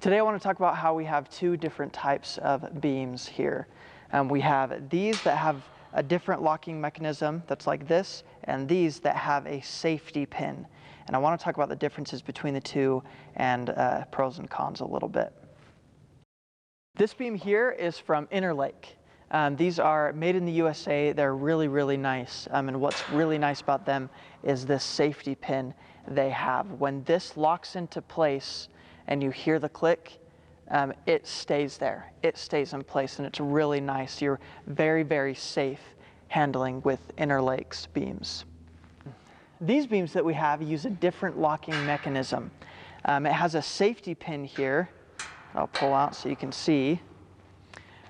Today I want to talk about how we have two different types of beams here. We have these that have a different locking mechanism that's like this, and these that have a safety pin. And I want to talk about the differences between the two and pros and cons a little bit. This beam here is from Interlake. These are made in the USA. They're really, really nice. And what's really nice about them is this safety pin they have. When this locks into place and you hear the click, it stays there. It stays in place, and it's really nice. You're very, very safe handling with Interlake's beams. These beams that we have use a different locking mechanism. It has a safety pin here. I'll pull out so you can see.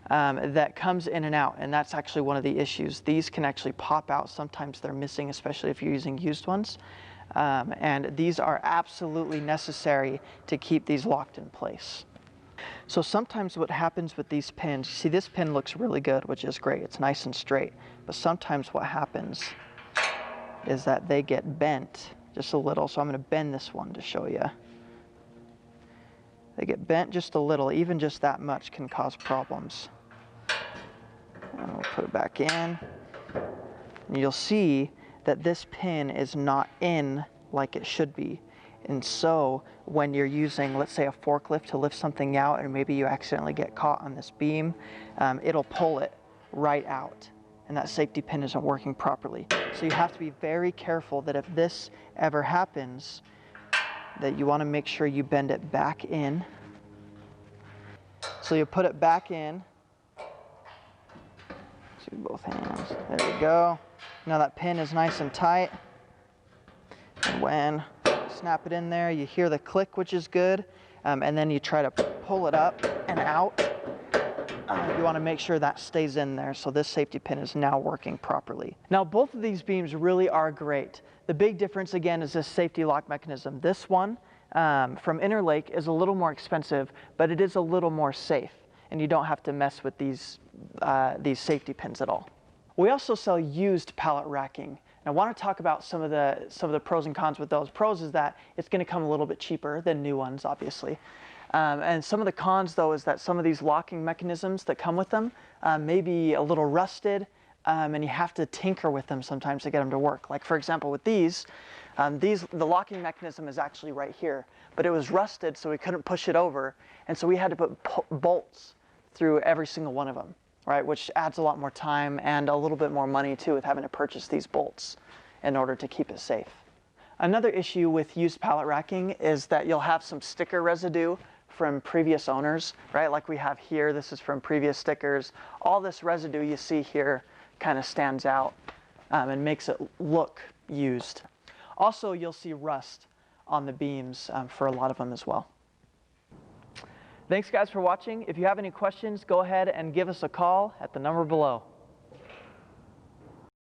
That comes in and out, and that's actually one of the issues. These can actually pop out. Sometimes they're missing, especially if you're using used ones. And these are absolutely necessary to keep these locked in place. So sometimes what happens with these pins, you see this pin looks really good, which is great. It's nice and straight. But sometimes what happens is that they get bent just a little. So I'm going to bend this one to show you. They get bent just a little. Even just that much can cause problems. And we'll put it back in. And you'll see that this pin is not in like it should be. And so when you're using, let's say, a forklift to lift something out, and maybe you accidentally get caught on this beam, it'll pull it right out, and that safety pin isn't working properly. So you have to be very careful that if this ever happens, that you want to make sure you bend it back in. So you put it back in. Let's do both hands. There you go. Now that pin is nice and tight. And when you snap it in there, you hear the click, which is good. And then you try to pull it up and out. You want to make sure that stays in there, so this safety pin is now working properly. Now both of these beams really are great. The big difference again is this safety lock mechanism. This one from Interlake is a little more expensive, but it is a little more safe, and you don't have to mess with these safety pins at all. We also sell used pallet racking. And I want to talk about some of the pros and cons with those. Pros is that it's going to come a little bit cheaper than new ones, obviously. And some of the cons, though, is that some of these locking mechanisms that come with them may be a little rusted, and you have to tinker with them sometimes to get them to work. Like, for example, with these, the locking mechanism is actually right here, but it was rusted, so we couldn't push it over, and so we had to put bolts through every single one of them, right? Which adds a lot more time and a little bit more money, too, with having to purchase these bolts in order to keep it safe. Another issue with used pallet racking is that you'll have some sticker residue from previous owners, right? Like we have here, this is from previous stickers. All this residue you see here kind of stands out and makes it look used. Also, you'll see rust on the beams for a lot of them as well. Thanks guys for watching. If you have any questions, go ahead and give us a call at the number below.